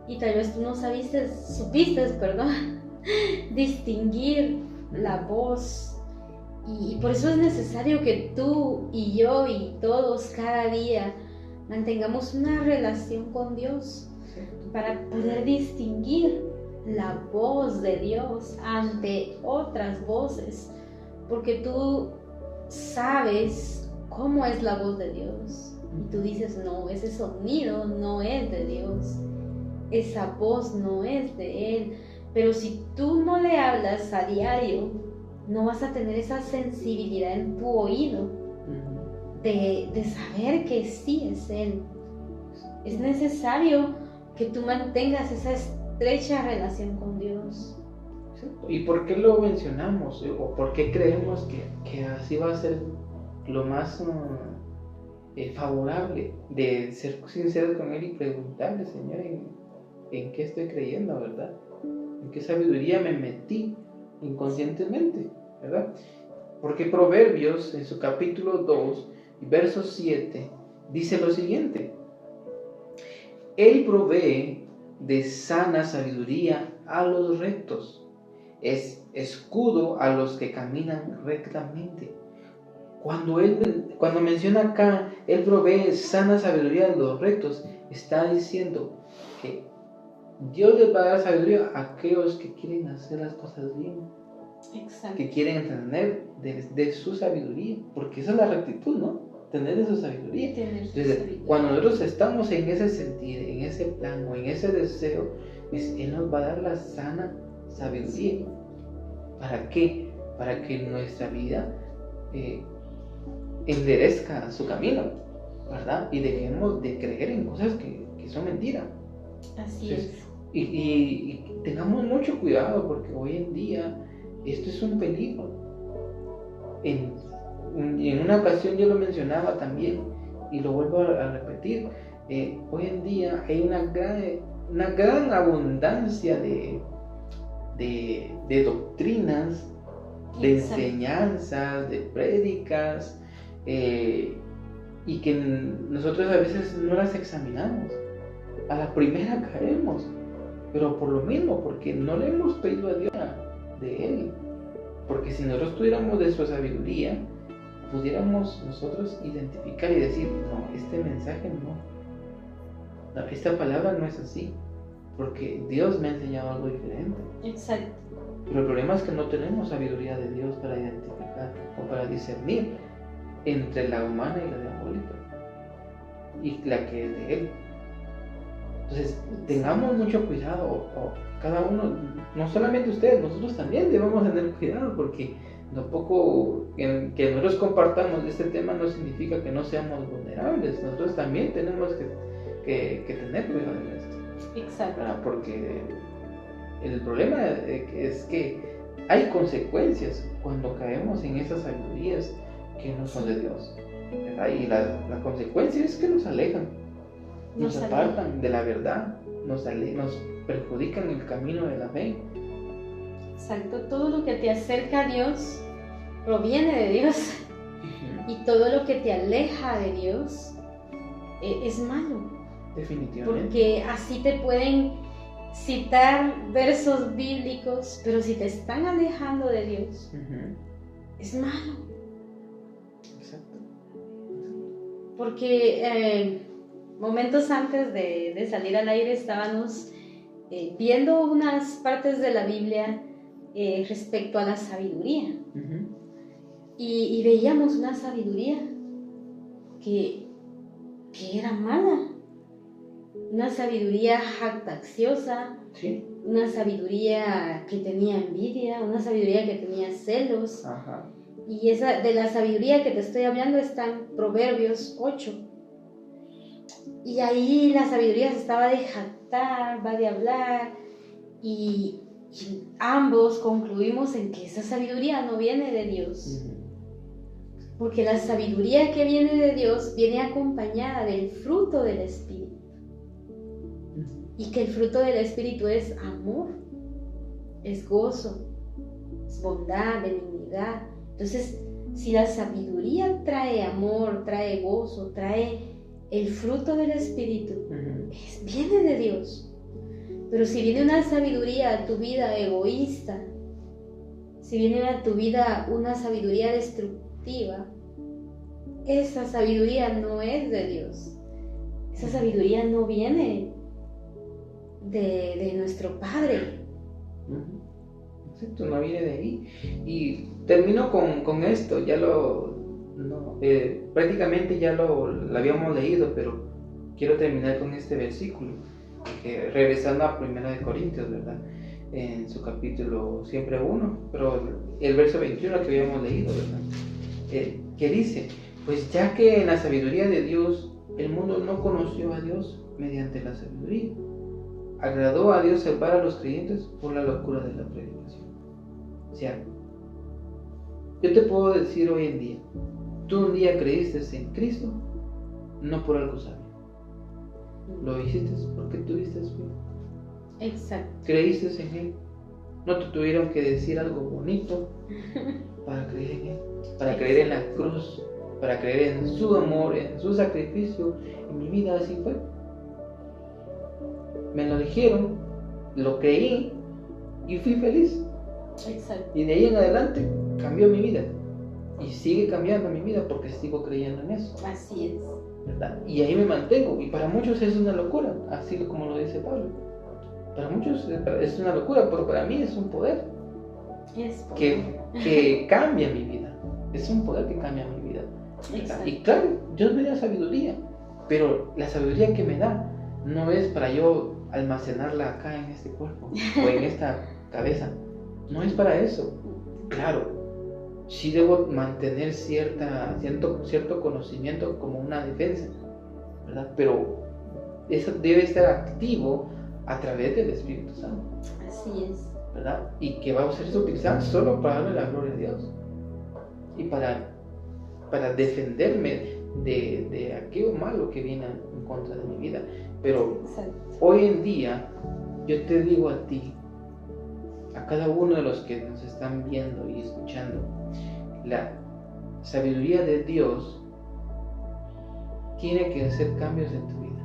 Y tal vez tú no supiste, distinguir la voz. Y por eso es necesario que tú y yo y todos cada día mantengamos una relación con Dios para poder distinguir la voz de Dios ante otras voces, porque tú sabes cómo es la voz de Dios y tú dices, no, ese sonido no es de Dios, esa voz no es de Él. Pero si tú no le hablas a diario, no vas a tener esa sensibilidad en tu oído de saber que sí es Él. Es necesario que tú mantengas esa estrecha relación con Dios. ¿Y por qué lo mencionamos? ¿O por qué creemos que así va a ser lo más favorable? De ser sinceros con Él y preguntarle, Señor, ¿en qué estoy creyendo, verdad? ¿En qué sabiduría me metí inconscientemente, verdad? Porque Proverbios, en su capítulo 2, verso 7, dice lo siguiente: Él provee de sana sabiduría a los rectos, es escudo a los que caminan rectamente. Cuando menciona acá, Él provee sana sabiduría a los rectos, está diciendo que Dios les va a dar sabiduría a aquellos que quieren hacer las cosas bien. Exacto. Que quieren entender de su sabiduría, porque esa es la rectitud, ¿no? Tener de su sabiduría. Entonces, cuando nosotros estamos en ese sentido, en ese plan o en ese deseo, Él nos va a dar la sana sabiduría. ¿Para qué? Para que nuestra vida enderezca su camino, ¿verdad? Y dejemos de creer en cosas que son mentiras. Así es. Y tengamos mucho cuidado, porque hoy en día esto es un peligro. En una ocasión yo lo mencionaba también y lo vuelvo a repetir. Hoy en día hay una gran abundancia de doctrinas, de enseñanzas, de prédicas, y que nosotros a veces no las examinamos. A la primera caemos, pero por lo mismo, porque no le hemos pedido a Dios de Él. Porque si nosotros tuviéramos de su sabiduría, pudiéramos nosotros identificar y decir, no, este mensaje no, esta palabra no es así, porque Dios me ha enseñado algo diferente. Exacto. Pero el problema es que no tenemos sabiduría de Dios para identificar o para discernir entre la humana y la diabólica, y la que es de Él. Entonces, tengamos mucho cuidado, o cada uno, no solamente ustedes, nosotros también debemos tener cuidado, porque tampoco que nosotros compartamos este tema no significa que no seamos vulnerables. Nosotros también tenemos que tener cuidado en esto. Exacto. Porque el problema es que hay consecuencias cuando caemos en esas sabidurías que no son de Dios, ¿verdad? Y la consecuencia es que nos alejan, nos apartan de la verdad, nos perjudican el camino de la fe. Exacto, todo lo que te acerca a Dios proviene de Dios. Y todo lo que te aleja de Dios es malo. Definitivamente. Porque así te pueden citar versos bíblicos, pero si te están alejando de Dios, es malo. Exacto. Porque momentos antes de salir al aire estábamos viendo unas partes de la Biblia respecto a la sabiduría. Y veíamos una sabiduría que era mala, una sabiduría jactanciosa, ¿sí? Una sabiduría que tenía envidia, una sabiduría que tenía celos. Ajá. Y esa de la sabiduría que te estoy hablando está en Proverbios 8. Y ahí la sabiduría se estaba de jactar, va de hablar, y ambos concluimos en que esa sabiduría no viene de Dios. Porque la sabiduría que viene de Dios viene acompañada del fruto del Espíritu. Y que el fruto del Espíritu es amor, es gozo, es bondad, benignidad. Entonces, si la sabiduría trae amor, trae gozo, trae el fruto del Espíritu, viene de Dios. Pero si viene una sabiduría a tu vida egoísta, si viene a tu vida una sabiduría destructiva, esa sabiduría no es de Dios. Esa sabiduría no viene de nuestro Padre. Exacto, no viene de ahí. Y termino con esto, prácticamente ya lo habíamos leído, pero quiero terminar con este versículo, regresando a 1 Corintios, ¿verdad? En su capítulo siempre 1, pero el verso 21 que habíamos leído, ¿verdad? Que dice, pues ya que en la sabiduría de Dios el mundo no conoció a Dios mediante la sabiduría, agradó a Dios salvar a los creyentes por la locura de la predicación. O sea, yo te puedo decir hoy en día, tú un día creíste en Cristo, no por algo sabio. Lo hiciste porque tuviste fe. Exacto. Creíste en Él. No te tuvieron que decir algo bonito para creer en Él, para creer en la cruz, para creer en su amor, en su sacrificio. En mi vida así fue. Me lo dijeron, lo creí y fui feliz. Exacto. Y de ahí en adelante cambió mi vida. Y sigue cambiando mi vida porque sigo creyendo en eso. Así es. ¿Verdad? Y ahí me mantengo. Y para muchos es una locura, así como lo dice Pablo. Para muchos es una locura, pero para mí es un poder. Que cambia mi vida. Es un poder que cambia mi vida. Y claro, Dios me da sabiduría, pero la sabiduría que me da no es para yo almacenarla acá en este cuerpo o en esta cabeza. No es para eso. Claro, sí debo mantener cierto conocimiento como una defensa, ¿verdad? Pero eso debe estar activo a través del Espíritu Santo. Así es. ¿Verdad? Y que vamos a ser utilizados solo para darle la gloria a Dios y para defenderme de aquello malo que viene en contra de mi vida. Pero hoy en día yo te digo a ti, a cada uno de los que nos están viendo y escuchando, la sabiduría de Dios tiene que hacer cambios en tu vida.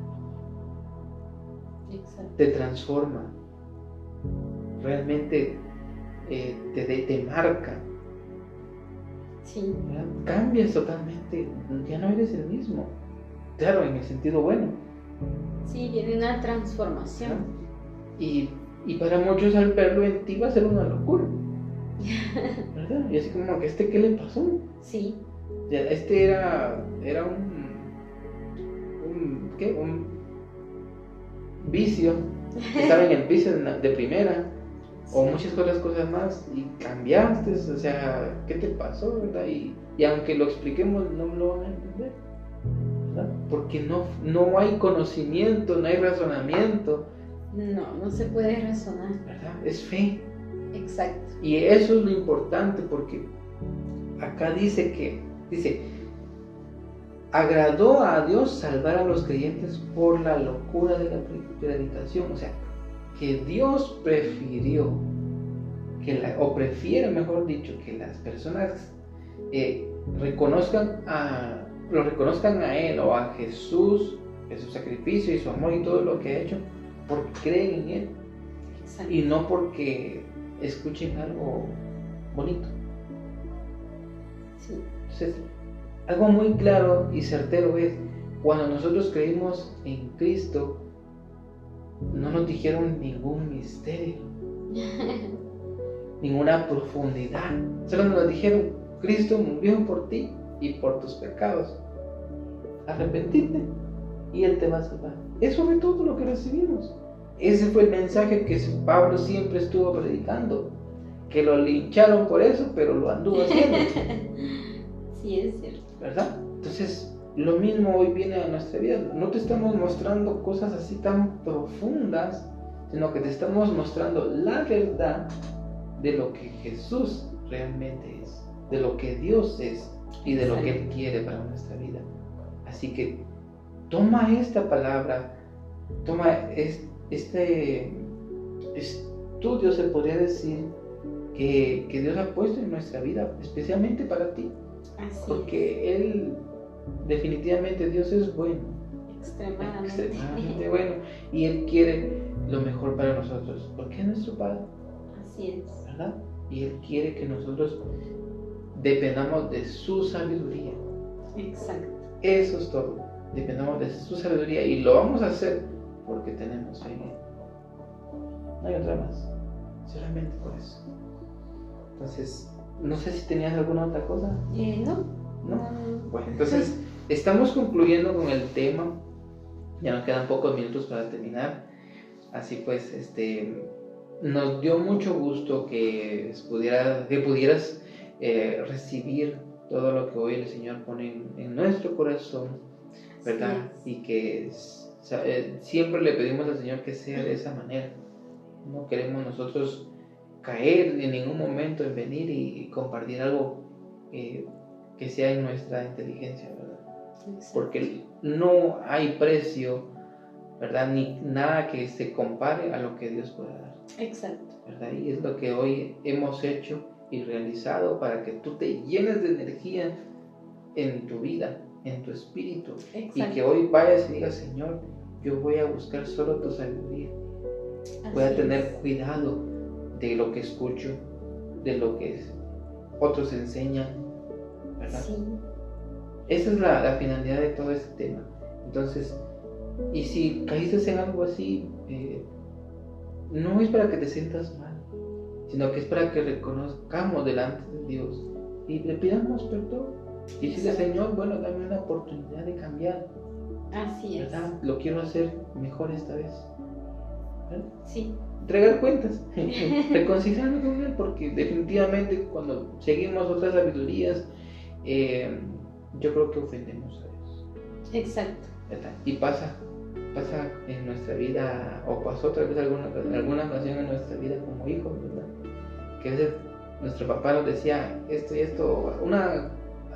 Exacto. Te transforma, realmente te marca. Sí. ¿Verdad? Cambias totalmente, ya no eres el mismo. Claro, en el sentido bueno. Sí, viene una transformación. Y para muchos al verlo en ti va a ser una locura. ¿Verdad? Y así como que ¿qué le pasó? Sí. Ya, era un vicio. Estaba en el vicio de primera. O muchas otras cosas más y cambiaste, o sea, ¿qué te pasó, verdad? Y aunque lo expliquemos, no lo van a entender, ¿verdad? Porque no hay conocimiento, no hay razonamiento. No se puede razonar. ¿Verdad? Es fe. Exacto. Y eso es lo importante porque acá dice, agradó a Dios salvar a los creyentes por la locura de la predicación, o sea, que Dios prefirió prefiere, mejor dicho, que las personas lo reconozcan a Él o a Jesús, de su sacrificio y su amor y todo lo que ha hecho, porque creen en Él. Exacto. Y no porque escuchen algo bonito. Sí. Entonces, algo muy claro y certero es, cuando nosotros creímos en Cristo, no nos dijeron ningún misterio, ninguna profundidad. Solo nos dijeron, Cristo murió por ti y por tus pecados. Arrepentirte y Él te va a salvar. Eso fue todo lo que recibimos. Ese fue el mensaje que Pablo siempre estuvo predicando. Que lo lincharon por eso, pero lo anduvo haciendo. Sí, es cierto. ¿Verdad? Entonces, lo mismo hoy viene a nuestra vida. No te estamos mostrando cosas así tan profundas, sino que te estamos mostrando la verdad de lo que Jesús realmente es, de lo que Dios es y de lo que Él quiere para nuestra vida. Así que toma esta palabra, toma este estudio, se podría decir, que Dios ha puesto en nuestra vida, especialmente para ti. Así porque Él, definitivamente Dios es bueno, extremadamente bueno, y Él quiere lo mejor para nosotros, porque es nuestro Padre. Así es. ¿Verdad? Y Él quiere que nosotros dependamos de su sabiduría. Exacto. Eso es todo. Dependamos de su sabiduría y lo vamos a hacer porque tenemos fe en Él. No hay otra más. solamente por eso. Entonces, no sé si tenías alguna otra cosa. No. Bueno, entonces estamos concluyendo con el tema. Ya nos quedan pocos minutos para terminar. Así pues, nos dio mucho gusto que pudieras recibir todo lo que hoy el Señor pone en nuestro corazón, ¿verdad? Sí. Y que siempre le pedimos al Señor que sea de esa manera. No queremos nosotros caer en ningún momento en venir y compartir algo que sea en nuestra inteligencia, ¿verdad? Exacto. Porque no hay precio, ¿verdad? Ni nada que se compare a lo que Dios puede dar. Exacto. ¿Verdad? Y es lo que hoy hemos hecho y realizado para que tú te llenes de energía en tu vida, en tu espíritu. Exacto. Y que hoy vayas y digas, Señor, yo voy a buscar solo tu sabiduría. Voy a tener cuidado de lo que escucho, de lo que otros enseñan, ¿verdad? Sí. Esa es la finalidad de todo este tema. Entonces, y si caíste en algo así, no es para que te sientas mal, sino que es para que reconozcamos delante de Dios y le pidamos perdón. Y decirle, Señor, bueno, dame una oportunidad de cambiar. Así es. ¿Verdad? Lo quiero hacer mejor esta vez. ¿Verdad? Sí. Entregar cuentas, reconciliarme con Él, porque definitivamente cuando seguimos otras sabidurías, yo creo que ofendemos a Dios. Exacto. ¿Verdad? Y pasa en nuestra vida, o pasó otra vez alguna ocasión en nuestra vida como hijos, ¿verdad? Que a veces nuestro papá nos decía esto y esto,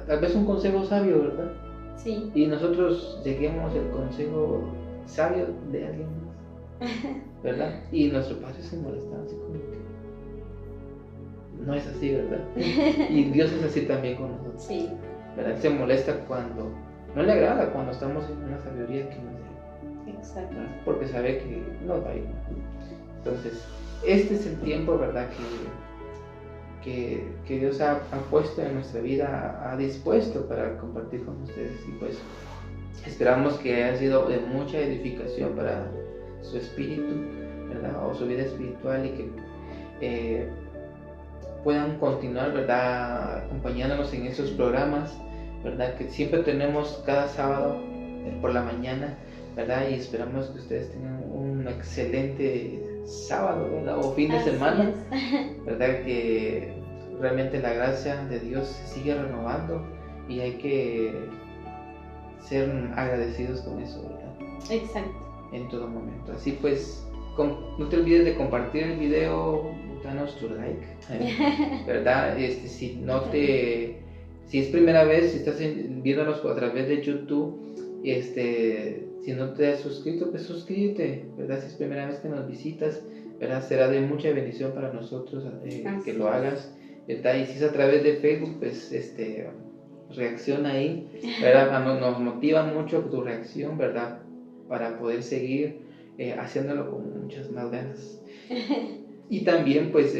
tal vez un consejo sabio, ¿verdad? Sí. Y nosotros seguimos el consejo sabio de alguien más, ¿verdad? Y nuestro padre se molestaba así como que no es así, ¿verdad? Y Dios es así también con nosotros. Sí. ¿Verdad? Él se molesta cuando no le agrada cuando estamos en una sabiduría que no es de Él. Exacto. ¿Verdad? Porque sabe que no va a ir. Entonces, este es el tiempo, ¿verdad? Que Dios ha puesto en nuestra vida, ha dispuesto para compartir con ustedes. Y pues esperamos que haya sido de mucha edificación para su espíritu, ¿verdad? O su vida espiritual, y que puedan continuar, ¿verdad? Acompañándonos en esos programas, ¿verdad? Que siempre tenemos cada sábado por la mañana, ¿verdad? Y esperamos que ustedes tengan un excelente sábado, ¿verdad? O fin de semana, ¿verdad? Que realmente la gracia de Dios se sigue renovando y hay que ser agradecidos con eso, ¿verdad? Exacto. En todo momento. Así pues, no te olvides de compartir el video, danos tu like, ¿verdad? Si es primera vez, si estás viéndonos a través de YouTube, si no te has suscrito, pues suscríbete, ¿verdad? Si es primera vez que nos visitas, ¿verdad? Será de mucha bendición para nosotros que lo hagas, ¿verdad? Y si es a través de Facebook, pues reacciona ahí, ¿verdad? Nos motiva mucho tu reacción, ¿verdad? Para poder seguir haciéndolo con muchas más ganas. Y también, pues,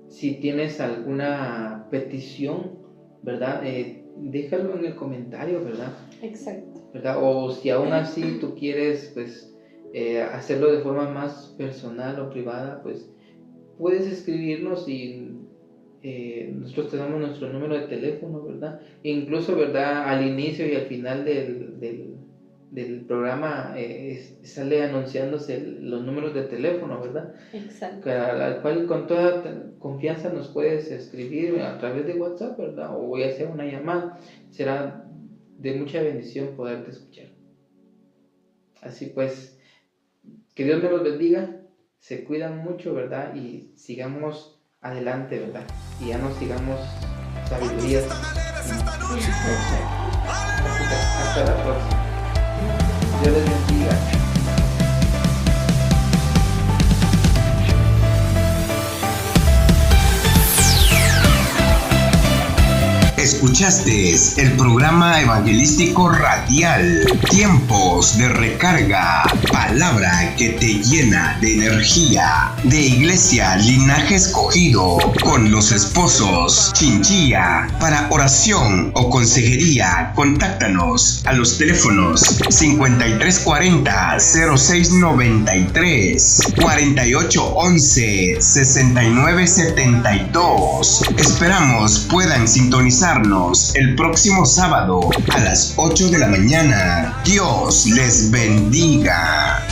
si tienes alguna petición, ¿verdad? Déjalo en el comentario, ¿verdad? Exacto. ¿Verdad? O si aún así tú quieres, pues, hacerlo de forma más personal o privada, pues, puedes escribirnos y nosotros te damos nuestro número de teléfono, ¿verdad? Incluso, ¿verdad? Al inicio y al final del programa sale anunciándose los números de teléfono, ¿verdad? Exacto. Al cual con toda confianza nos puedes escribir a través de WhatsApp, ¿verdad? O ya sea una llamada. Será de mucha bendición poderte escuchar. Así pues, que Dios me los bendiga, se cuidan mucho, ¿verdad? Y sigamos adelante, ¿verdad? Y ya no sigamos sabidurías. Hasta la próxima. Dios les bendiga. Escuchaste el programa evangelístico radial Tiempos de Recarga, palabra que te llena de energía, de Iglesia Linaje Escogido, con los esposos Chinchilla. Para oración o consejería, contáctanos a los teléfonos 5340-0693, 4811-6972. Esperamos puedan sintonizarnos el próximo sábado a las 8 de la mañana. Dios les bendiga.